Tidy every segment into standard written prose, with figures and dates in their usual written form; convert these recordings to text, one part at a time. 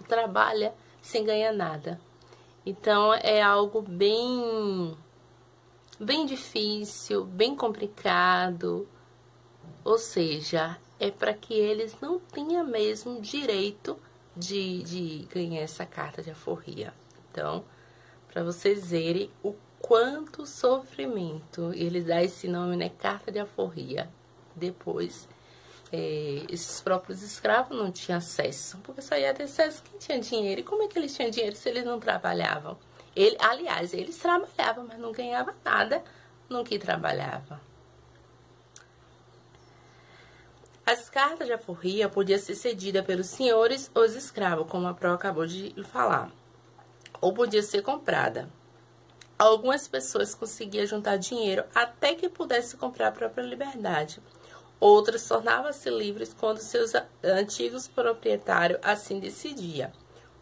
trabalha sem ganhar nada. Então é algo bem difícil, bem complicado. Ou seja, é para que eles não tenham mesmo direito de ganhar essa carta de alforria. Então, para vocês verem o quanto sofrimento, eles dão esse nome, né? Carta de alforria. Depois, esses próprios escravos não tinham acesso, porque só ia ter acesso quem tinha dinheiro. E como é que eles tinham dinheiro se eles não trabalhavam? Aliás, eles trabalhavam, mas não ganhavam nada no que trabalhava. As cartas de alforria podiam ser cedidas pelos senhores ou os escravos, como a Pro acabou de falar, ou podia ser comprada. Algumas pessoas conseguiam juntar dinheiro até que pudesse comprar a própria liberdade. Outras tornavam-se livres quando seus antigos proprietários assim decidiam,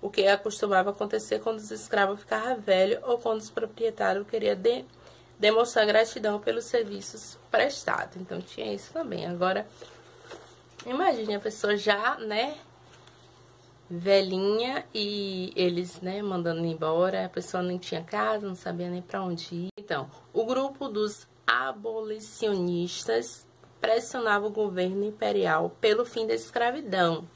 o que acostumava acontecer quando os escravos ficavam velhos ou quando os proprietários queriam demonstrar gratidão pelos serviços prestados. Então tinha isso também. Agora, imagine a pessoa já, né, velhinha e eles, né, mandando embora, a pessoa nem tinha casa, não sabia nem para onde ir. Então, o grupo dos abolicionistas pressionava o governo imperial pelo fim da escravidão.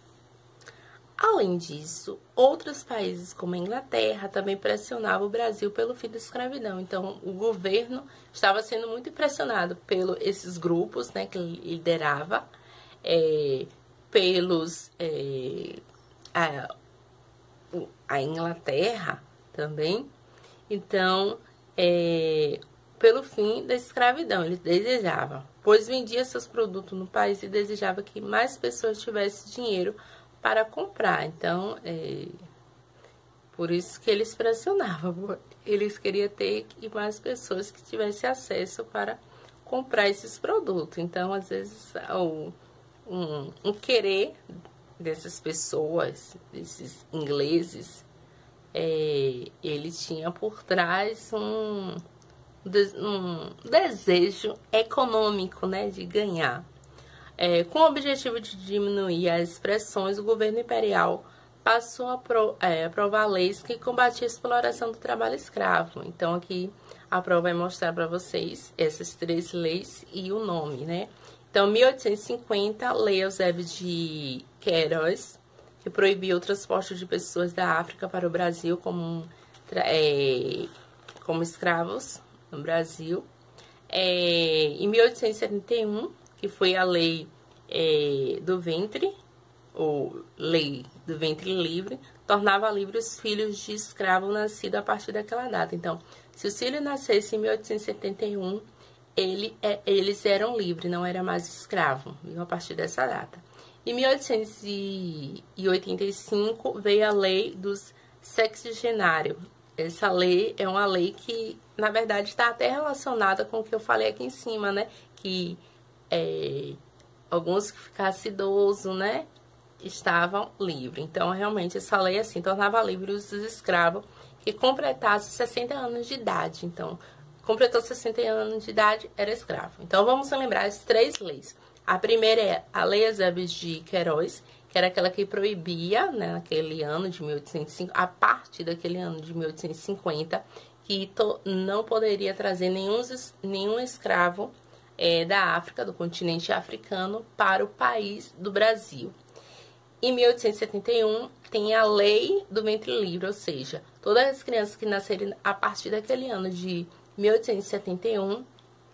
Além disso, outros países como a Inglaterra também pressionavam o Brasil pelo fim da escravidão. Então, o governo estava sendo muito impressionado pelos esses grupos, né, que ele liderava, a Inglaterra também. Então, pelo fim da escravidão, eles desejavam, pois vendia seus produtos no país e desejava que mais pessoas tivessem dinheiro para comprar. Então, por isso que eles pressionavam, eles queriam ter que mais pessoas que tivessem acesso para comprar esses produtos. Então, às vezes, um querer dessas pessoas, desses ingleses, ele tinha por trás um desejo econômico, né, de ganhar. Com o objetivo de diminuir as expressões, o governo imperial passou a aprovar leis que combatiam a exploração do trabalho escravo. Então, aqui a Pro vai mostrar para vocês essas 3 leis e o nome, né? Então, 1850, Lei Eusébio de Queiroz, que proibia o transporte de pessoas da África para o Brasil como escravos no Brasil. Em 1871, que foi a Lei do Ventre, ou Lei do Ventre Livre, tornava livre os filhos de escravo nascidos a partir daquela data. Então, se os filhos nascessem em 1871, eles eram livres, não era mais escravo, viu, a partir dessa data. Em 1885 veio a Lei dos Sexagenários. Essa lei é uma lei que, na verdade, está até relacionada com o que eu falei aqui em cima, né? Que alguns que ficassem idosos, né, estavam livres. Então, realmente, essa lei, assim, tornava livres os escravos que completassem 60 anos de idade. Então, completou 60 anos de idade, era escravo. Então, vamos lembrar as 3 leis. A primeira é a Lei Eusébio de Queiroz, que era aquela que proibia, né, naquele ano de 1805, a partir daquele ano de 1850, que não poderia trazer nenhum escravo da África, do continente africano, para o país do Brasil. Em 1871, tem a Lei do Ventre Livre, ou seja, todas as crianças que nascerem a partir daquele ano de 1871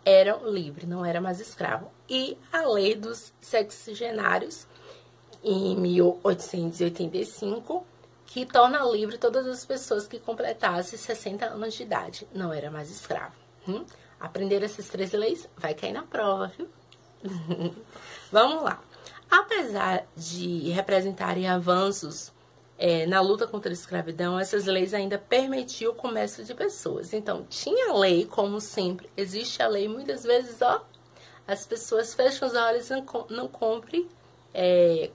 eram livres, não eram mais escravos. E a Lei dos Sexagenários, em 1885, que torna livre todas as pessoas que completassem 60 anos de idade, não era mais escravo. Aprender essas 3 leis vai cair na prova, viu? Vamos lá. Apesar de representarem avanços na luta contra a escravidão, essas leis ainda permitiam o comércio de pessoas. Então, tinha lei, como sempre, existe a lei, muitas vezes, as pessoas fecham os olhos e não cumprem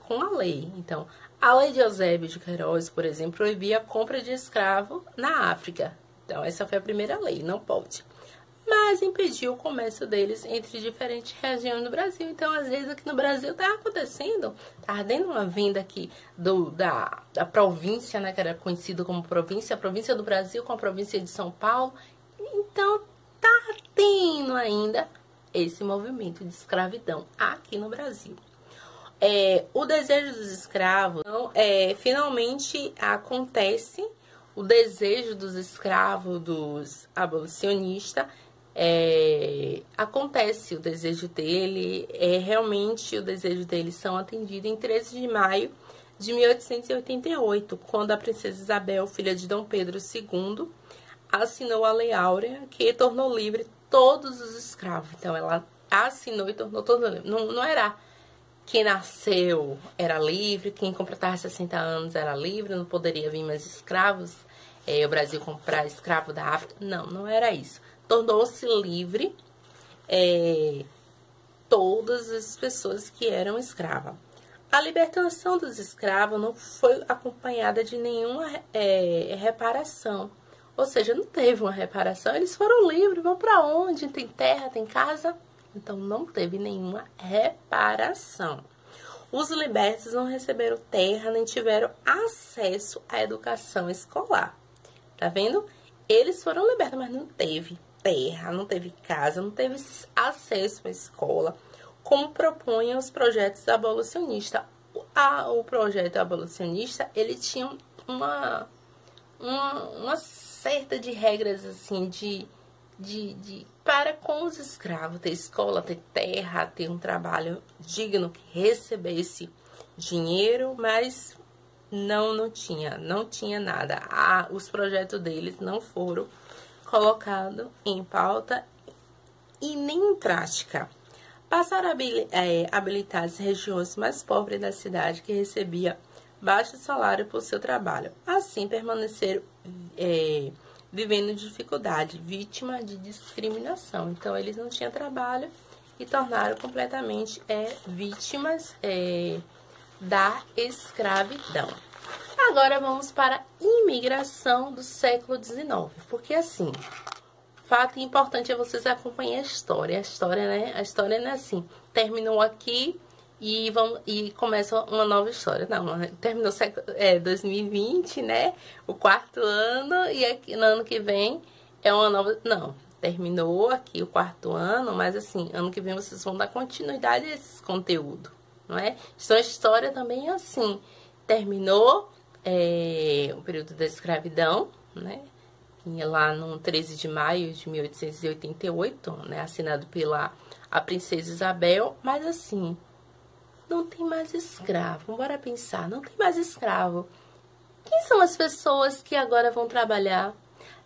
com a lei. Então, a Lei de Eusébio de Queiroz, por exemplo, proibia a compra de escravo na África. Então, essa foi a primeira lei, não pode. mas impediu o comércio deles entre diferentes regiões do Brasil. Então, às vezes, aqui no Brasil tá acontecendo, tá tendo uma venda aqui da província, né, que era conhecido como província, a província do Brasil com a província de São Paulo. Então, tá tendo ainda esse movimento de escravidão aqui no Brasil. O desejo dos escravos, então, finalmente acontece o desejo dos escravos, dos abolicionistas, acontece o desejo dele, realmente o desejo deles são atendidos em 13 de maio de 1888, quando a princesa Isabel, filha de Dom Pedro II, assinou a Lei Áurea, que tornou livre todos os escravos. Então, ela assinou e tornou todos livres. Não era quem nasceu era livre, quem completava 60 anos era livre, não poderia vir mais escravos, o Brasil comprar escravo da África. Não era isso. Tornou-se livre todas as pessoas que eram escravas. A libertação dos escravos não foi acompanhada de nenhuma reparação. Ou seja, não teve uma reparação. Eles foram livres, vão para onde? Tem terra, tem casa? Então, não teve nenhuma reparação. Os libertos não receberam terra, nem tiveram acesso à educação escolar. Tá vendo? Eles foram libertos, mas não teve terra, não teve casa, não teve acesso à escola, como propõem os projetos abolicionistas. O projeto abolicionista, ele tinha uma certa de regras, assim, para com os escravos, ter escola, ter terra, ter um trabalho digno, que recebesse dinheiro, mas não tinha nada. Os projetos deles não foram colocados em pauta e nem em prática. Passaram a habilitar as regiões mais pobres da cidade, que recebia baixo salário por seu trabalho. Assim, permaneceram vivendo dificuldade, vítima de discriminação. Então, eles não tinham trabalho e tornaram completamente vítimas da escravidão. Agora, vamos para a imigração do século XIX. Porque, assim, fato importante é vocês acompanharem a história. A história não é assim, terminou aqui e começa uma nova história. Não, terminou 2020, né? O 4º ano, e aqui, no ano que vem é uma nova... Não, terminou aqui o 4º ano, mas assim, ano que vem vocês vão dar continuidade a esse conteúdo, não é? Então, a história também é assim. Terminou o período da escravidão, né? Lá no 13 de maio de 1888, né? Assinado pela a princesa Isabel, mas assim... Não tem mais escravo. Bora pensar, não tem mais escravo. Quem são as pessoas que agora vão trabalhar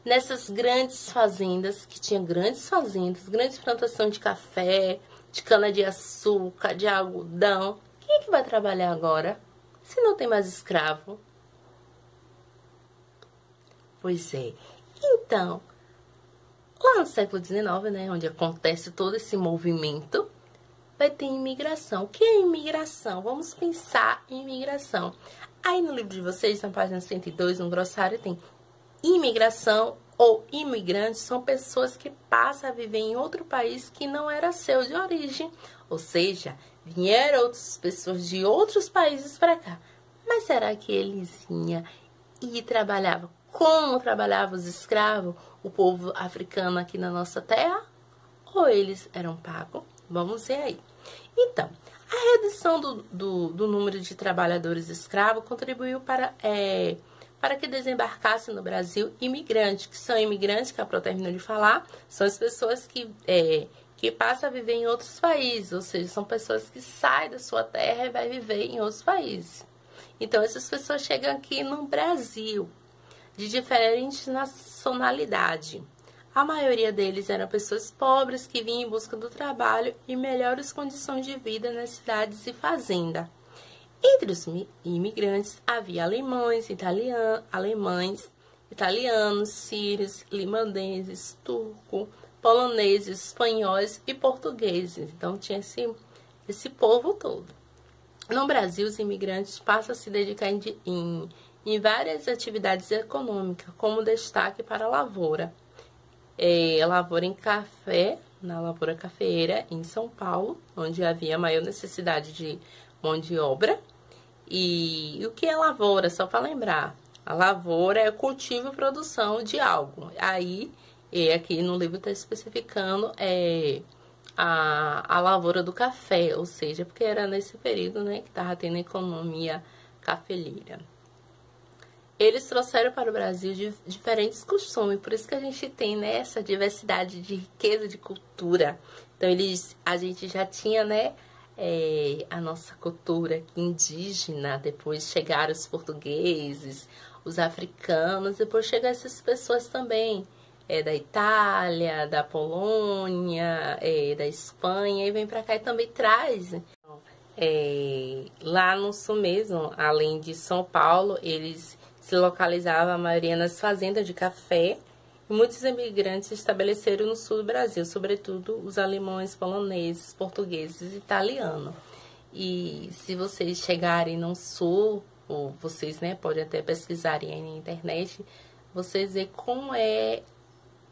nessas grandes fazendas, que tinham grandes fazendas, grandes plantações de café, de cana-de-açúcar, de algodão? Quem é que vai trabalhar agora, se não tem mais escravo? Pois é. Então, lá no século XIX, né, onde acontece todo esse movimento, vai ter imigração. O que é imigração? Vamos pensar em imigração. Aí no livro de vocês, na página 102, no glossário, tem imigração ou imigrantes são pessoas que passam a viver em outro país que não era seu de origem. Ou seja, vieram outras pessoas de outros países para cá. Mas será que eles vinham e trabalhavam como trabalhavam os escravos, o povo africano aqui na nossa terra? Ou eles eram pagos? Vamos ver aí. Então, a redução do número de trabalhadores escravos contribuiu para que desembarcassem no Brasil imigrantes, que são imigrantes, que a Pro terminou de falar, são as pessoas que passam a viver em outros países, ou seja, são pessoas que saem da sua terra e vai viver em outros países. Então, essas pessoas chegam aqui no Brasil, de diferentes nacionalidades. A maioria deles eram pessoas pobres que vinham em busca do trabalho e melhores condições de vida nas cidades e fazendas. Entre os imigrantes havia alemães, italianos, sírios, libaneses, turcos, poloneses, espanhóis e portugueses. Então, tinha esse povo todo. No Brasil, os imigrantes passam a se dedicar em várias atividades econômicas, como destaque para a lavoura. lavoura em café, na lavoura cafeeira em São Paulo, onde havia maior necessidade de mão de obra. E o que é lavoura? Só para lembrar, a lavoura é o cultivo e produção de algo. Aí, aqui no livro está especificando a lavoura do café, ou seja, porque era nesse período, né, que estava tendo economia cafeeira. Eles trouxeram para o Brasil diferentes costumes, por isso que a gente tem, né, essa diversidade de riqueza de cultura. Então, a gente já tinha, né, a nossa cultura indígena, depois chegaram os portugueses, os africanos, depois chegaram essas pessoas também, da Itália, da Polônia, da Espanha, e vem para cá e também traz. Lá no sul mesmo, além de São Paulo, eles se localizavam a maioria nas fazendas de café. E muitos imigrantes se estabeleceram no sul do Brasil, sobretudo os alemães, poloneses, portugueses e italianos. E se vocês chegarem no sul, ou vocês, né, podem até pesquisarem aí na internet, vocês verem como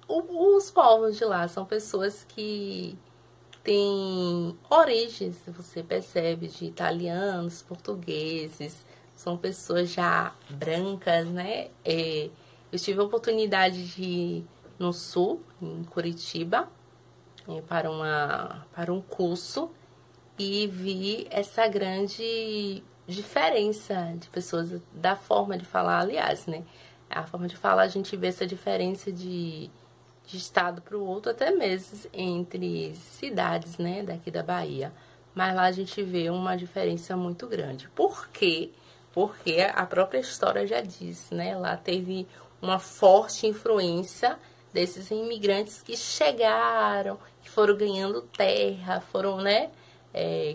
os povos de lá. São pessoas que têm origens, você percebe, de italianos, portugueses, são pessoas já brancas, né? Eu tive a oportunidade de ir no sul, em Curitiba, para um curso, e vi essa grande diferença de pessoas, da forma de falar, aliás, né? A forma de falar, a gente vê essa diferença de estado para o outro, até mesmo entre cidades, né, daqui da Bahia. Mas lá a gente vê uma diferença muito grande. Por quê? Porque a própria história já diz, né? Lá teve uma forte influência desses imigrantes que chegaram, que foram ganhando terra, foram, né,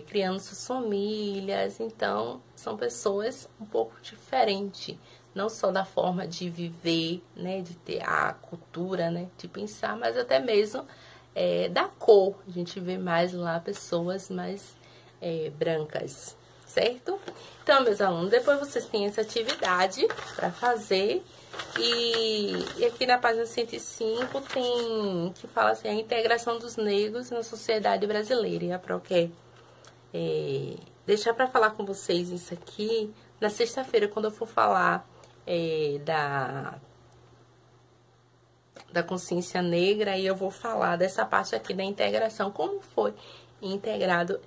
criando suas famílias. Então, são pessoas um pouco diferentes, não só da forma de viver, né, de ter a cultura, né, de pensar, mas até mesmo da cor. A gente vê mais lá pessoas mais brancas, certo? Então, meus alunos, depois vocês têm essa atividade para fazer. E aqui na página 105 tem que fala assim, a integração dos negros na sociedade brasileira. E a Pro quer deixar para falar com vocês isso aqui na sexta-feira, quando eu for falar da consciência negra. Aí eu vou falar dessa parte aqui da integração, como foi integrado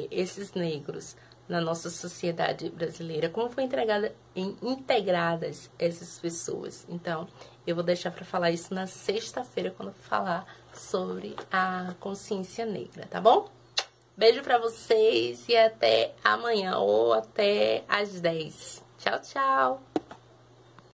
esses negros na nossa sociedade brasileira, como foi integradas essas pessoas. Então, eu vou deixar para falar isso na sexta-feira, quando eu falar sobre a consciência negra, tá bom? Beijo para vocês e até amanhã, ou até às 10. Tchau, tchau!